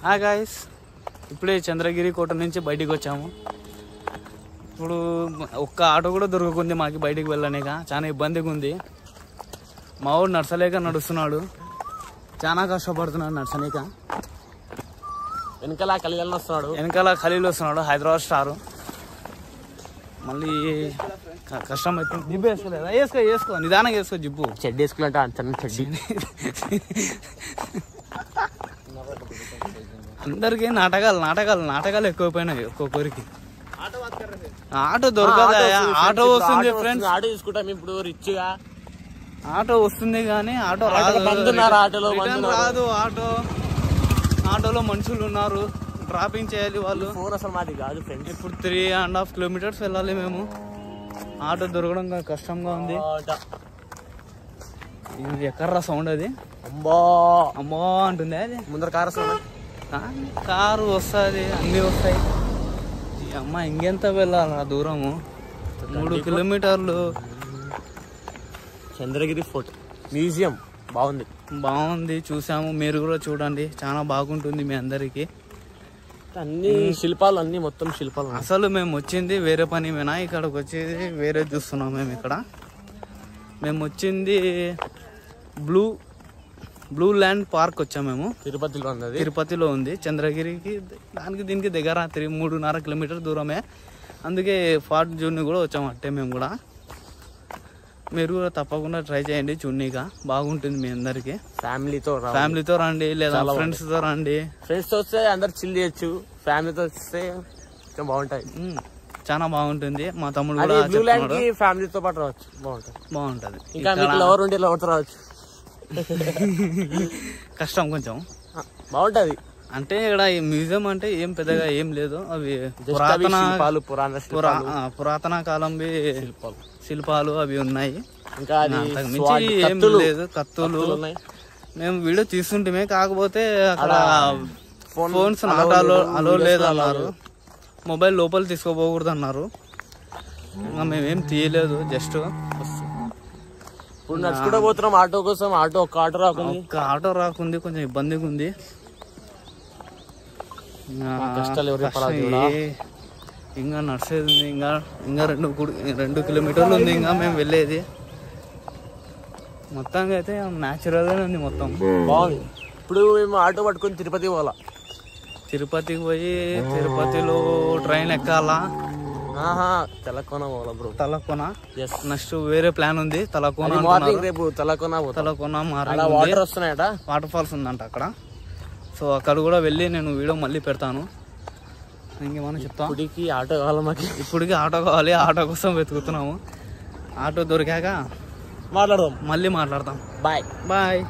Hi guys, ఇప్పుడే చంద్రగిరి కోట నుంచి బయటికి వచ్చాము. ఇప్పుడు ఒక్క ఆటో కూడా దొరకకుంది మాకు బయటికి వెళ్ళలేక, చాలా ఇబ్బందిగా ఉంది. మా వాడు నడచలేక నడుస్తున్నాడు, చాలా కష్టపడుతున్నాడు నడచలేక. వెనకాల ఖలీల్ వస్తున్నాడు, హైదరాబాద్ స్టారు. మళ్ళీ కష్టం అవుతుంది. జిబ్బు వేసుకోలేదా? వేసుకో నిదానంగా వేసుకో. జిబ్బు చెడ్డి వేసుకున్నట్టు చెడ్డి. అందరికి నాటకాలు ఎక్కువైపోయినాయి ఒక్కొక్కరికి. ఆటో దొరకదా? ఆటో వస్తుంది ఫ్రెండ్స్, ఆటో తీసుకుంటాం ఇప్పుడు రిచ్ గా. ఆటో వస్తుంది కానీ ఆటో రాదు. ఆటోలో మనుషులు ఉన్నారు, డ్రాపింగ్ చేయాలి వాళ్ళు. అసలు మాది కాదు ఫ్రెండ్స్. ఇప్పుడు 3.5 కిలోమీటర్స్ వెళ్ళాలి మేము. ఆటో దొరకడం కష్టంగా ఉంది. ఎక్కడ్రా సౌండ్ అది? అమ్మో అంటుంది అది. ముందర కారు వస్తుంది, కారు వస్తుంది, అన్నీ వస్తాయి. అమ్మ ఇంకెంత వెళ్ళాలి దూరము? 3 కిలోమీటర్లు. చంద్రగిరి ఫోర్ట్ మ్యూజియం బాగుంది, చూసాము. మీరు కూడా చూడండి, చాలా బాగుంటుంది మీ అందరికి. అన్ని శిల్పాలు, అన్ని మొత్తం శిల్పాలు. అసలు మేము వచ్చింది వేరే పని మీద, ఇక్కడికి వచ్చేది వేరే చూస్తున్నాం. మేము వచ్చింది బ్లూ ల్యాండ్ పార్క్ వచ్చాము. మేము తిరుపతిలో ఉంది. చంద్రగిరికి దీనికి దగ్గర 3.5 కిలోమీటర్ దూరమే. అందుకే ఫార్ట్ జూన్ కూడా వచ్చాము అట్టే మేము కూడా. మీరు కూడా తప్పకుండా ట్రై చేయండి, చూడనీగా బాగుంటుంది మీ అందరికి. ఫ్యామిలీతో రండి, లేదా ఫ్రెండ్స్తో రండి. ఫ్రెండ్స్తో వస్తే అందరు చిల్ చేయొచ్చు, ఫ్యామిలీతో వస్తే బాగుంటాయి, చాలా బాగుంటుంది. మా తమ్ముడు కూడా ఫ్యామిలీతో పాటు రావచ్చు, బాగుంటది. ఇంకా లవర్ ఉంటే లవర్తో రావచ్చు. కష్టం కొంచెం, బాగుంటది. అంటే ఇక్కడ మ్యూజియం అంటే ఏం పెద్దగా ఏం లేదు. అవి పురాతన కాలం శిల్పాలు అవి ఉన్నాయి. ఇంకా మించి ఏం లేదు. కత్తులు మేము వీడియో తీస్తుంటే, కాకపోతే అక్కడ ఫోన్స్ అలో లేదు అన్నారు. మొబైల్ లోపల తీసుకోపోకూడదు అన్నారు. ఇంకా మేమేం తీయలేదు. జస్ట్ ఇప్పుడు నడుచుకుంటూ పోతున్నాం ఆటో కోసం. ఒక్క ఆటో రాకుంది, కొంచెం ఇబ్బందిగా ఉంది. ఇంకా నడిచేది ఉంది, ఇంకా 2 కిలోమీటర్లు ఉంది ఇంకా మేము వెళ్ళేది. మొత్తంగా అయితే న్యాచురల్ గానే ఉంది మొత్తం. బాగుంది. ఇప్పుడు మేము ఆటో పట్టుకొని తిరుపతికి పోయి తిరుపతిలో ట్రైన్ ఎక్కాలా. తలకోన నెక్స్ట్ వేరే ప్లాన్ ఉంది. తలకోన వాటర్ వస్తున్నాయట, వాటర్ ఫాల్స్ ఉందంట అక్కడ. సో అక్కడ కూడా వెళ్ళి నేను వీడియో మళ్ళీ పెడతాను. ఇంకేమన్నా చెప్తాం. ఇప్పటికి ఆటో కావాలి, ఆటో కోసం వెతుకుతున్నాము. ఆటో దొరికాక మళ్ళీ మాట్లాడదాం. బాయ్.